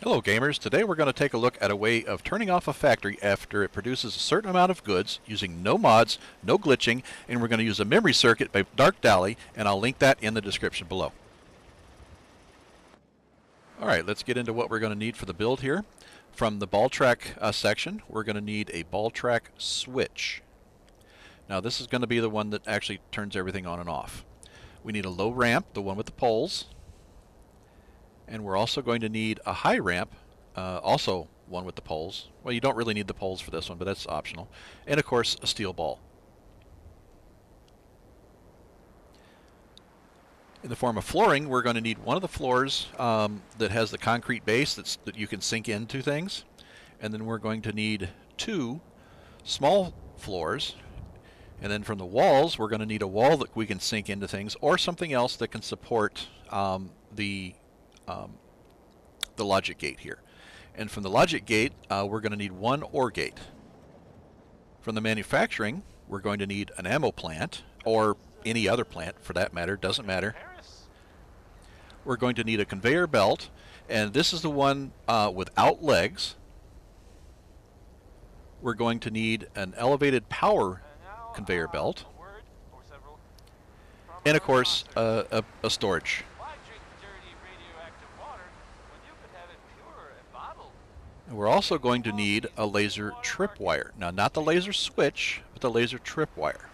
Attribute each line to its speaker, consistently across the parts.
Speaker 1: Hello gamers, today we're going to take a look at a way of turning off a factory after it produces a certain amount of goods using no mods, no glitching, and we're going to use a memory circuit by Darkdally, and I'll link that in the description below. Alright, let's get into what we're going to need for the build here. From the ball track section, we're going to need a ball track switch. Now this is going to be the one that actually turns everything on and off. We need a low ramp, the one with the poles. And we're also going to need a high ramp, also one with the poles. Well, you don't really need the poles for this one, but that's optional. And of course, a steel ball. In the form of flooring, we're going to need one of the floors that has the concrete base that you can sink into things. And then we're going to need two small floors. And then from the walls, we're going to need a wall that we can sink into things, or something else that can support the logic gate here. And from the logic gate, we're going to need one OR gate. From the manufacturing, we're going to need an ammo plant, or any other plant for that matter, doesn't matter. We're going to need a conveyor belt, and this is the one without legs. We're going to need an elevated power conveyor belt, and of course a storage. We're also going to need a laser tripwire. Now, not the laser switch, but the laser tripwire.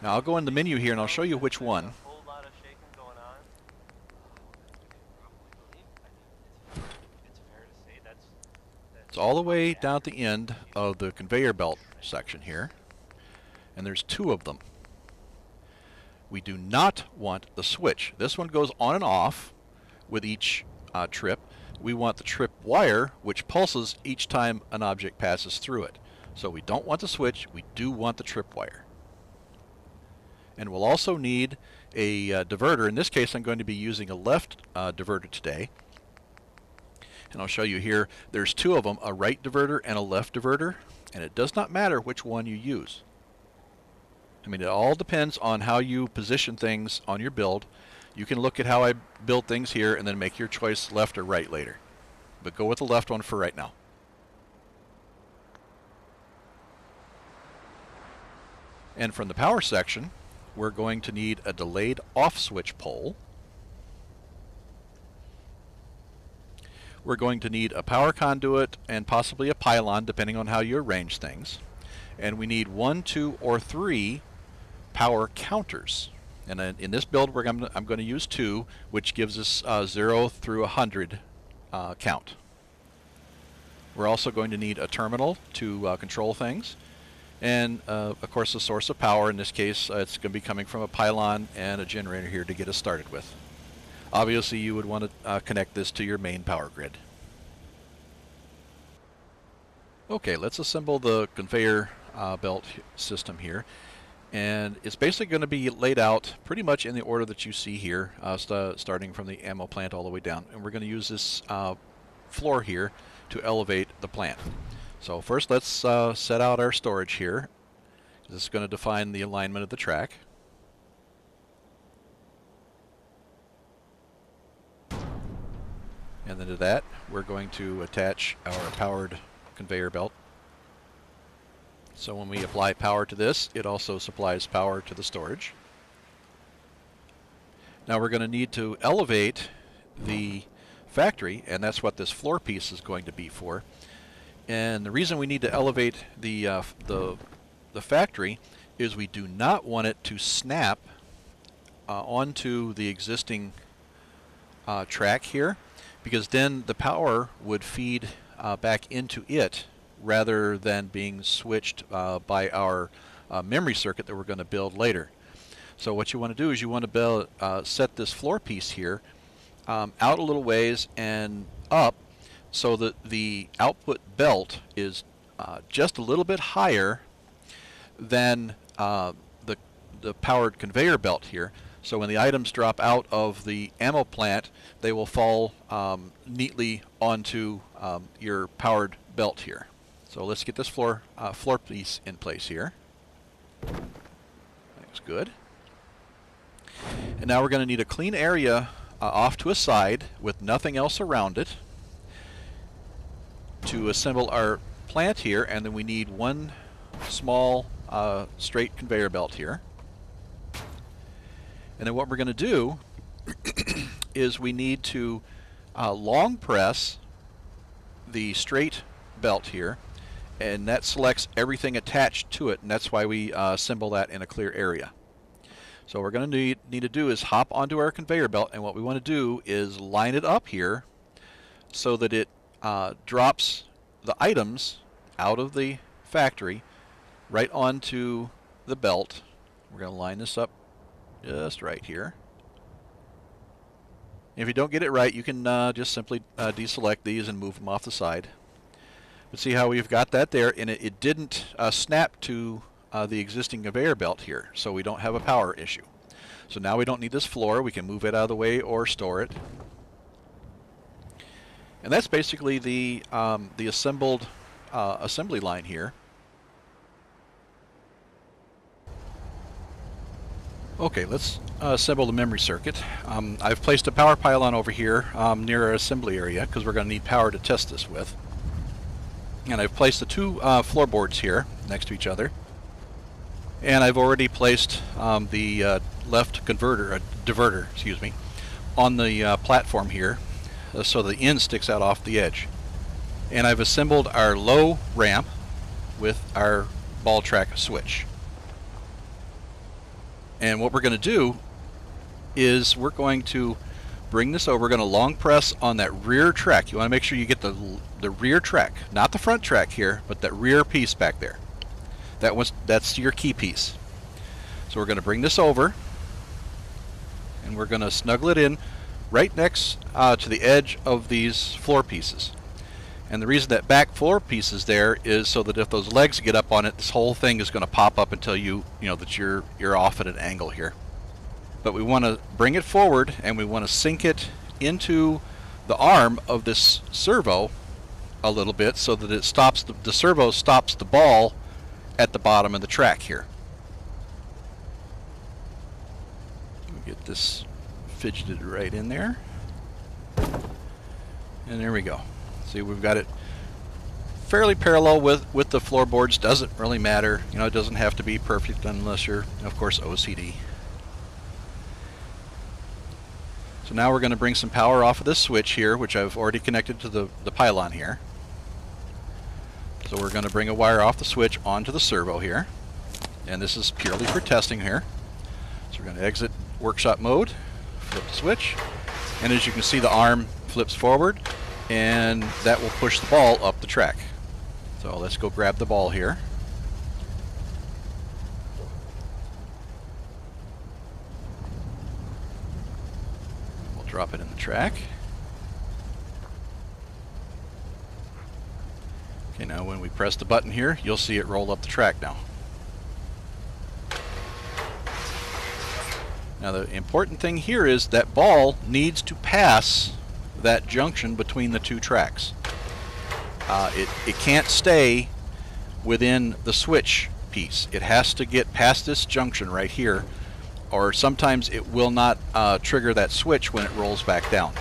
Speaker 1: Now, I'll go in the menu here and I'll show you which one. It's all the way down at the end of the conveyor belt section here, and there's two of them. We do not want the switch. This one goes on and off with each trip. We want the trip wire, which pulses each time an object passes through it. So we don't want the switch, we do want the trip wire. And we'll also need a diverter. In this case, I'm going to be using a left diverter today. And I'll show you here, there's two of them, a right diverter and a left diverter. And it does not matter which one you use. I mean, it all depends on how you position things on your build. You can look at how I build things here and then make your choice left or right later. But go with the left one for right now. And from the power section, we're going to need a delayed off switch pole. We're going to need a power conduit and possibly a pylon, depending on how you arrange things. And we need 1, 2, or 3 power counters. And in this build, I'm going to use 2, which gives us 0 through 100 count. We're also going to need a terminal to control things. And, of course, a source of power. In this case, it's going to be coming from a pylon and a generator here to get us started with. Obviously, you would want to connect this to your main power grid. Okay, let's assemble the conveyor belt system here. And it's basically going to be laid out pretty much in the order that you see here, starting from the ammo plant all the way down. And we're going to use this floor here to elevate the plant. So first let's set out our storage here. This is going to define the alignment of the track. And then to that, we're going to attach our powered conveyor belt. So when we apply power to this, it also supplies power to the storage. Now we're going to need to elevate the factory, and that's what this floor piece is going to be for. And the reason we need to elevate the factory is we do not want it to snap onto the existing track here, because then the power would feed back into it rather than being switched by our memory circuit that we're going to build later. So what you want to do is you want to set this floor piece here out a little ways and up so that the output belt is just a little bit higher than the powered conveyor belt here. So when the items drop out of the ammo plant, they will fall neatly onto your powered belt here. So let's get this floor piece in place here. Looks good. And now we're going to need a clean area off to a side with nothing else around it. to assemble our plant here, and then we need one small straight conveyor belt here. And then what we're going to do is we need to long press the straight belt here, and that selects everything attached to it, and that's why we assemble that in a clear area. So what we're going to need to do is hop onto our conveyor belt, and what we want to do is line it up here so that it drops the items out of the factory right onto the belt. We're going to line this up just right here. If you don't get it right, you can just simply deselect these and move them off the side. But see how we've got that there, and it didn't snap to the existing conveyor belt here, so we don't have a power issue. So now we don't need this floor. We can move it out of the way or store it. And that's basically the assembled assembly line here. Okay, let's assemble the memory circuit. I've placed a power pylon over here near our assembly area because we're going to need power to test this with. And I've placed the two floorboards here next to each other. And I've already placed the left diverter, excuse me, on the platform here so the end sticks out off the edge. And I've assembled our low ramp with our ball track switch. And what we're going to do is we're going to bring this over. We're going to long press on that rear track. You want to make sure you get the rear track, not the front track here, but that rear piece back there. That's your key piece. So we're going to bring this over, and we're going to snuggle it in right next to the edge of these floor pieces. And the reason that back floor piece is there is so that if those legs get up on it, this whole thing is going to pop up until you know that you're off at an angle here. But we want to bring it forward, and we want to sink it into the arm of this servo a little bit so that it stops the servo stops the ball at the bottom of the track here. Get this fidgeted right in there, and there we go. See, we've got it fairly parallel with the floorboards. Doesn't really matter, it doesn't have to be perfect unless you're, of course, OCD. So now we're going to bring some power off of this switch here, which I've already connected to the pylon here. So we're going to bring a wire off the switch onto the servo here, and this is purely for testing here. So we're going to exit workshop mode, flip the switch, and as you can see, the arm flips forward, and that will push the ball up the track. So let's go grab the ball here. We'll drop it in the track. Okay, now when we press the button here, you'll see it roll up the track now. Now the important thing here is that ball needs to pass that junction between the two tracks. It can't stay within the switch piece. It has to get past this junction right here, or sometimes it will not trigger that switch when it rolls back down.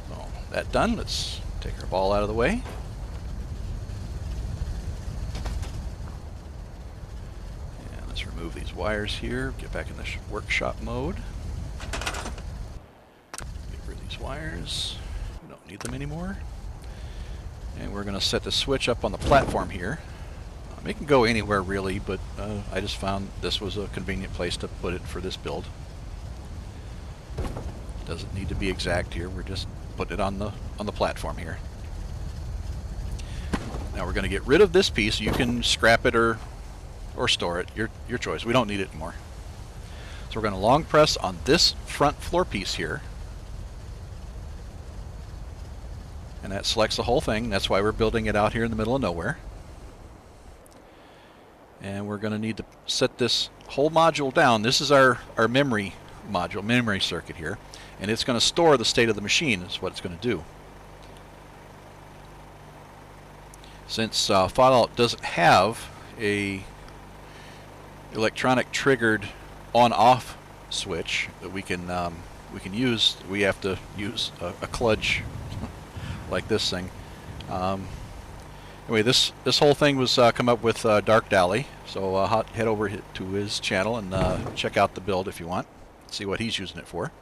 Speaker 1: So that done, let's take our ball out of the way. Remove these wires here, get back in the workshop mode. Get rid of these wires. We don't need them anymore. And we're going to set the switch up on the platform here. It can go anywhere really, but I just found this was a convenient place to put it for this build. Doesn't need to be exact here, we're just putting it on the platform here. Now we're going to get rid of this piece. You can scrap it or store it, your choice. We don't need it anymore. So we're going to long press on this front floor piece here, and that selects the whole thing. That's why we're building it out here in the middle of nowhere. And we're going to need to set this whole module down. This is our memory module, memory circuit here, and it's going to store the state of the machine is what it's going to do. Since Fallout doesn't have a electronic triggered on-off switch that we can use. We have to use a kludge like this thing. Anyway, this whole thing was come up with Darkdally, so head over to his channel and check out the build if you want. See what he's using it for.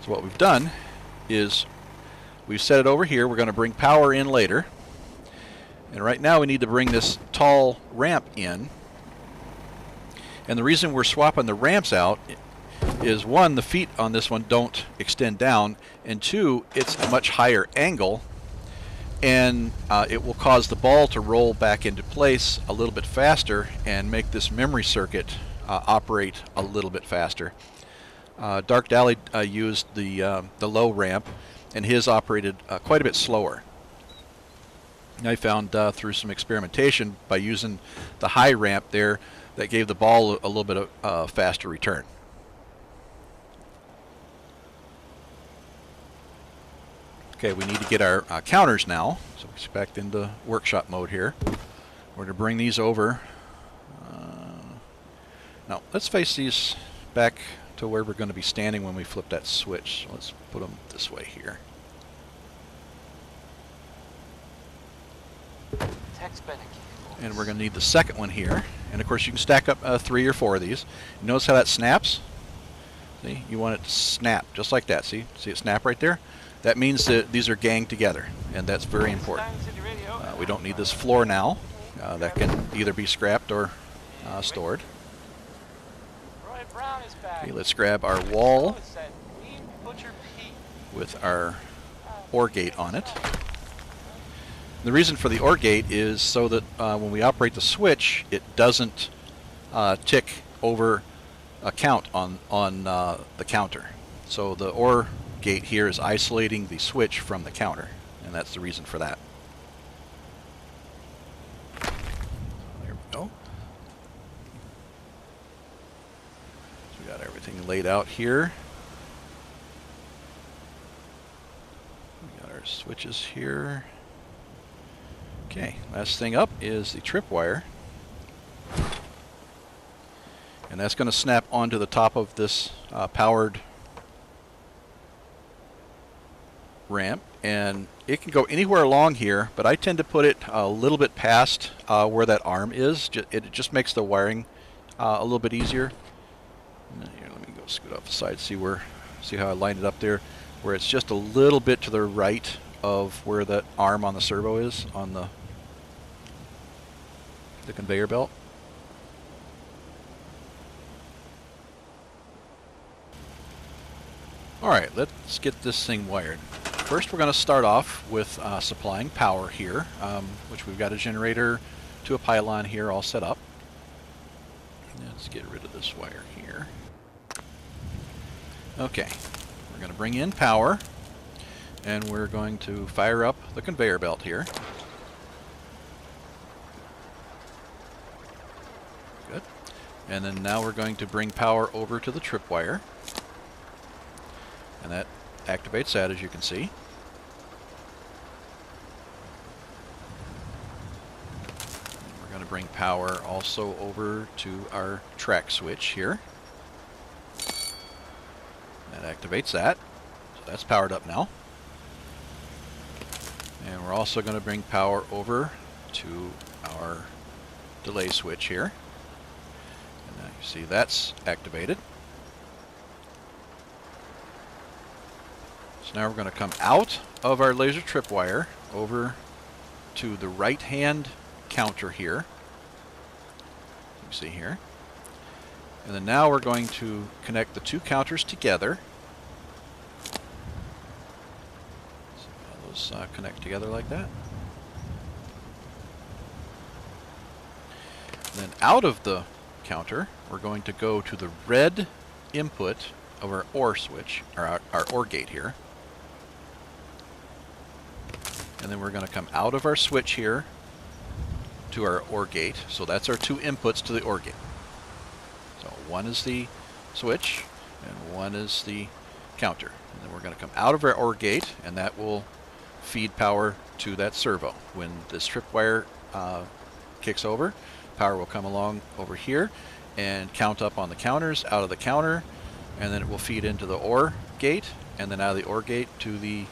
Speaker 1: So what we've done is we've set it over here. We're going to bring power in later, and right now we need to bring this tall ramp in. And the reason we're swapping the ramps out is, one, the feet on this one don't extend down, and two, it's a much higher angle, and it will cause the ball to roll back into place a little bit faster and make this memory circuit operate a little bit faster. Darkdally used the low ramp, and his operated quite a bit slower. And I found through some experimentation by using the high ramp there, that gave the ball a little bit of faster return. Okay, we need to get our counters now, so we're back into workshop mode here. We're going to bring these over. Now, let's face these back to where we're going to be standing when we flip that switch. So let's put them this way here. And we're going to need the second one here. And of course you can stack up 3 or 4 of these. Notice how that snaps? See, you want it to snap just like that. See it snap right there? That means that these are ganged together, and that's very important. We don't need this floor now. That can either be scrapped or stored. Okay, let's grab our wall with our OR gate on it. The reason for the OR gate is so that when we operate the switch, it doesn't tick over a count on the counter. So the OR gate here is isolating the switch from the counter, and that's the reason for that. There we go. So we got everything laid out here. We got our switches here. Okay, last thing up is the tripwire, and that's going to snap onto the top of this powered ramp, and it can go anywhere along here, but I tend to put it a little bit past where that arm is. It just makes the wiring a little bit easier. Here, let me go scoot off the side, see how I lined it up there, where it's just a little bit to the right of where that arm on the servo is on the conveyor belt. Alright, let's get this thing wired. First we're going to start off with supplying power here, which we've got a generator to a pylon here all set up. Let's get rid of this wire here. Okay, we're going to bring in power, and we're going to fire up the conveyor belt here. Good. And then now we're going to bring power over to the tripwire. And that activates that, as you can see. And we're going to bring power also over to our track switch here. That activates that. So that's powered up now. And we're also going to bring power over to our delay switch here. And now you see that's activated. So now we're going to come out of our laser tripwire over to the right-hand counter here. You see here. And then now we're going to connect the 2 counters together. So those connect together like that. And then out of the counter, we're going to go to the red input of our OR switch, or our OR gate here. And then we're going to come out of our switch here to our OR gate. So that's our 2 inputs to the OR gate. So one is the switch and one is the counter. And then we're going to come out of our OR gate, and that will feed power to that servo. When this tripwire kicks over, Power will come along over here and count up on the counters, out of the counter, and then it will feed into the OR gate, and then out of the OR gate to the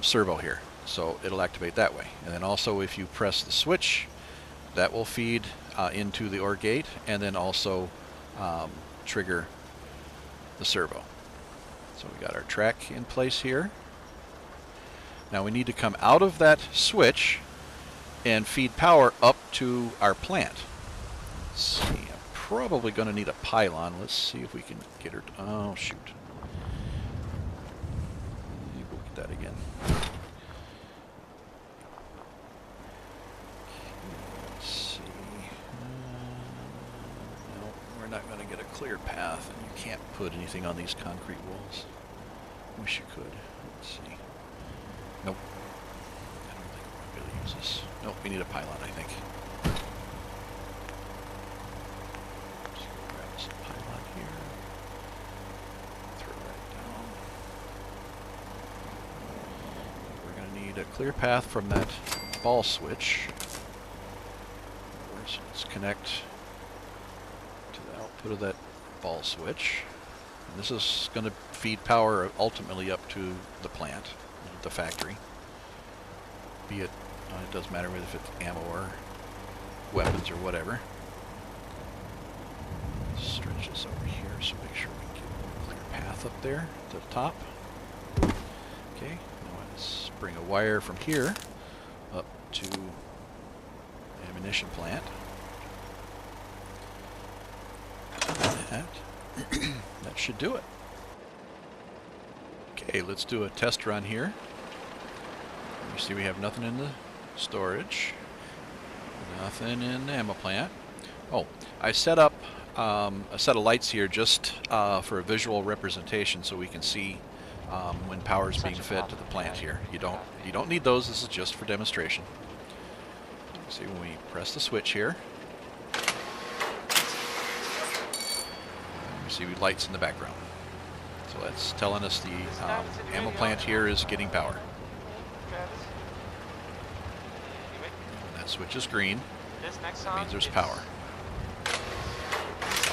Speaker 1: servo here. So it'll activate that way. And then also if you press the switch, that will feed into the OR gate, and then also trigger the servo. So we got our track in place here. Now we need to come out of that switch and feed power up to our plant. Let's see, I'm probably going to need a pylon. Let's see if we can get her. Oh, shoot. We'll get that again. Let's see. No, we're not going to get a clear path, and you can't put anything on these concrete walls. Wish you could. Let's see. Nope. I don't think we're going to be able to use this. Nope, we need a pylon, I think. Just grab this pylon here. Throw that down. We're going to need a clear path from that ball switch. So let's connect to the output of that ball switch. And this is going to feed power ultimately up to the plant, the factory. Be it, it doesn't matter if it's ammo or weapons or whatever. Stretch this over here so make sure we can get a clear path up there to the top. Okay, now let's bring a wire from here up to the ammunition plant. That should do it. Okay, let's do a test run here. You see we have nothing in the storage, nothing in the ammo plant. Oh, I set up a set of lights here just for a visual representation so we can see when power is being fed to the plant here. You don't need those. This is just for demonstration. See when we press the switch here. You see lights in the background. So that's telling us the ammo plant here is getting power. When that switch is green, that means there's power.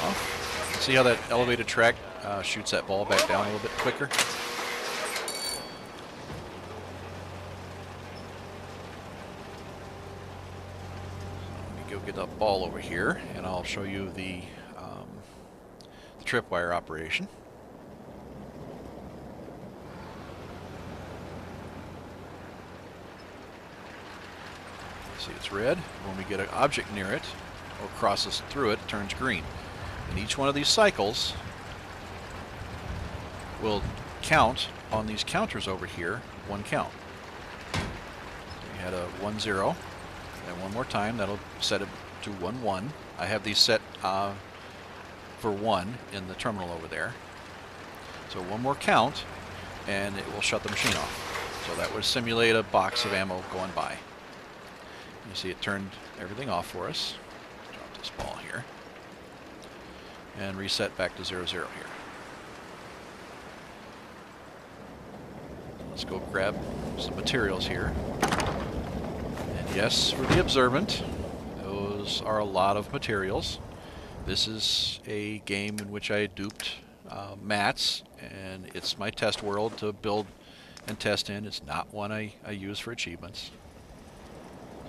Speaker 1: Off. See how that elevated track shoots that ball back down a little bit quicker? So let me go get that ball over here, and I'll show you the tripwire operation. See, it's red. When we get an object near it or crosses through it, it turns green. And each one of these cycles will count on these counters over here, one count. So we had a 1-0, and one more time, that'll set it to 1-1. I have these set for 1 in the terminal over there. So one more count, and it will shut the machine off. So that would simulate a box of ammo going by. You see it turned everything off for us. Drop this ball here. And reset back to 0-0 here. Let's go grab some materials here. And yes, for the observant, those are a lot of materials. This is a game in which I duped mats, and it's my test world to build and test in. It's not one I use for achievements.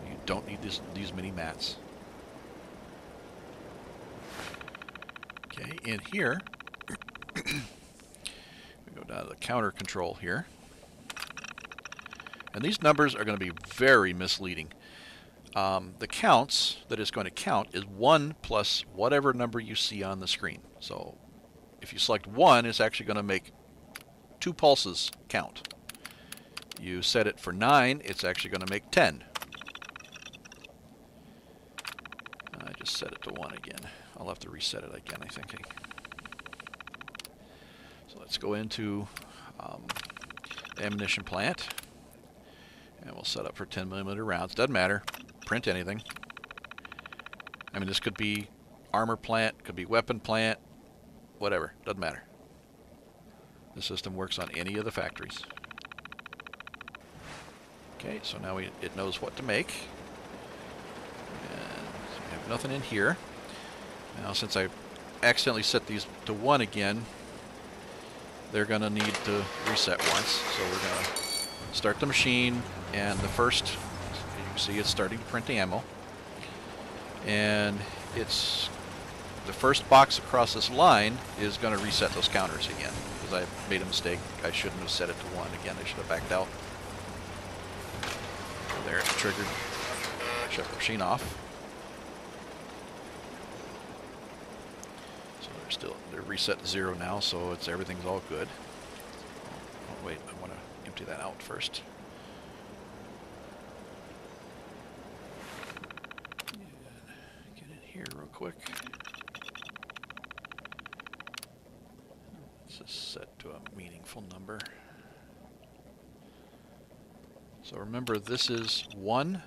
Speaker 1: You don't need these many mats. Okay, in here, we go down to the counter control here. And these numbers are going to be very misleading. The counts that it's going to count is 1 plus whatever number you see on the screen. So if you select 1, it's actually going to make 2 pulses count. You set it for 9, it's actually going to make 10. I just set it to 1 again. I'll have to reset it again, I think. So let's go into the ammunition plant. And we'll set up for 10mm rounds. Doesn't matter. Print anything. I mean, this could be armor plant, could be weapon plant, whatever. Doesn't matter. The system works on any of the factories. Okay, so now it knows what to make. And Nothing in here. Now, since I accidentally set these to 1 again, they're going to need to reset once. So we're going to start the machine, and the first, you can see it's starting to print ammo. And it's the first box across this line is going to reset those counters again, because I made a mistake. I shouldn't have set it to 1 again. I should have backed out. There, it's triggered. Shut the machine off. So they're reset to 0 now, so everything's all good. Oh wait, I want to empty that out first. Get in here real quick. Let's just set to a meaningful number. So remember, this is 1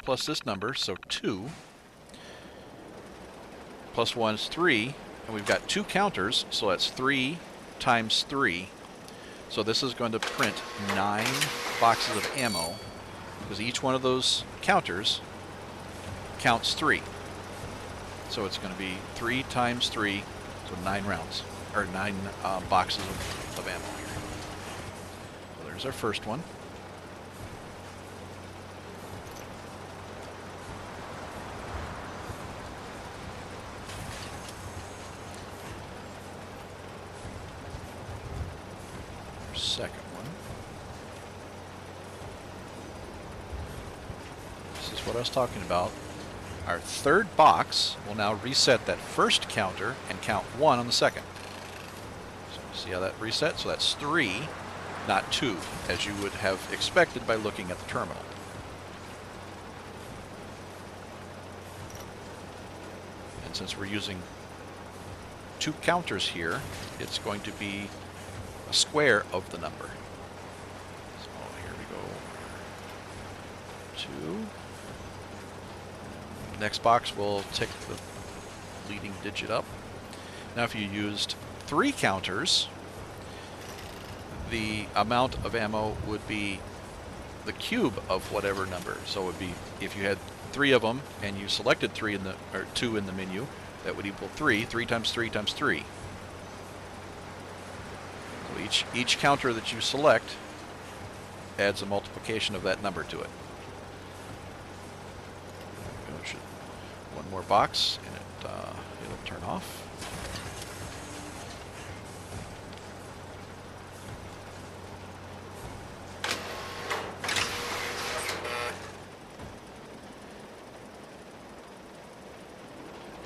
Speaker 1: plus this number, so 2. Plus 1 is 3. And we've got 2 counters, so that's 3 times 3. So this is going to print 9 boxes of ammo, because each one of those counters counts 3. So it's going to be 3 times 3, so 9 rounds, or 9 boxes of ammo here. So there's our first one. Second one. This is what I was talking about. Our third box will now reset that first counter and count 1 on the second. So see how that resets? So that's 3, not 2, as you would have expected by looking at the terminal. And since we're using 2 counters here, it's going to be a square of the number. So here we go. 2. Next box will tick the leading digit up. Now if you used 3 counters, the amount of ammo would be the cube of whatever number. So it would be, if you had 3 of them and you selected 3 in the, or 2 in the menu, that would equal 3. 3 times 3 times 3. Each counter that you select adds a multiplication of that number to it. One more box, and it'll turn off.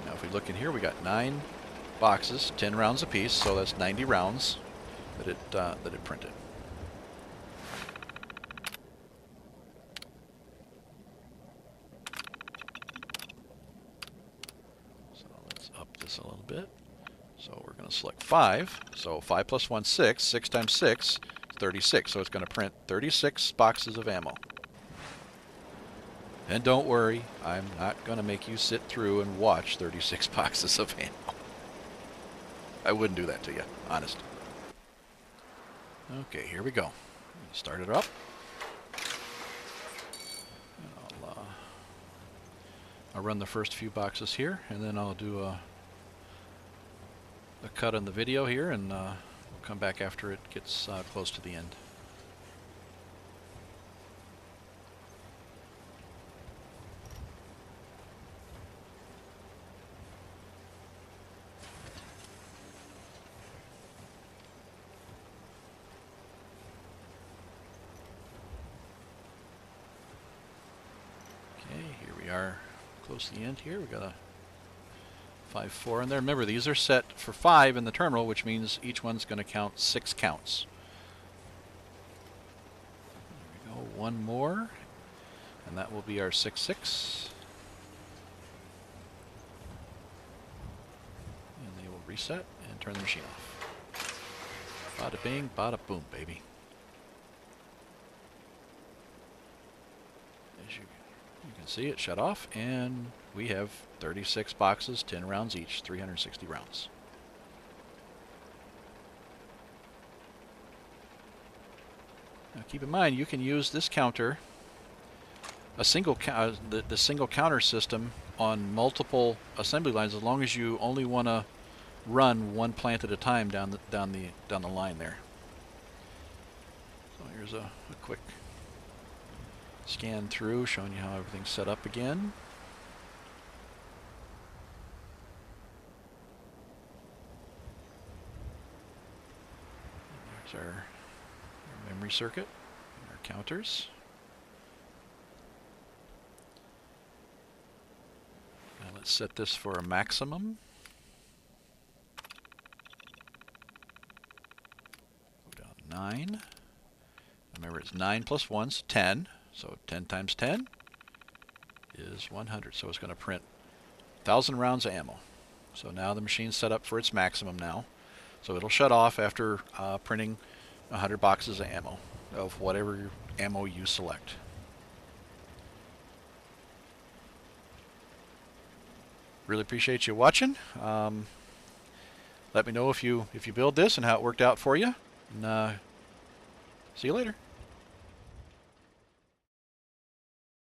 Speaker 1: Now, if we look in here, we got 9 boxes, 10 rounds apiece, so that's 90 rounds that it printed. So let's up this a little bit. So we're going to select 5. So 5 plus 1, 6. 6 times 6, 36. So it's going to print 36 boxes of ammo. And don't worry, I'm not going to make you sit through and watch 36 boxes of ammo. I wouldn't do that to you, honest. Okay, here we go. Start it up. I'll run the first few boxes here, and then I'll do a cut on the video here, and we'll come back after it gets close to the end. Close to the end here. We got a 5-4 in there. Remember, these are set for 5 in the terminal, which means each one's going to count 6 counts. There we go. One more, and that will be our 6-6. And they will reset and turn the machine off. Bada bing, bada boom, baby. As you can see, it shut off, and we have 36 boxes, 10 rounds each, 360 rounds. Now keep in mind, you can use this counter, the single counter system, on multiple assembly lines, as long as you only want to run one plant at a time down the line there. So here's a quick scan through, showing you how everything's set up again. There's our memory circuit and our counters. Now let's set this for a maximum. Go down 9. Remember, it's 9 plus 1 is 10. So 10 times 10 is 100. So it's going to print 1,000 rounds of ammo. So now the machine's set up for its maximum now. So it'll shut off after printing 100 boxes of ammo, of whatever ammo you select. Really appreciate you watching. Let me know if you build this and how it worked out for you. And see you later.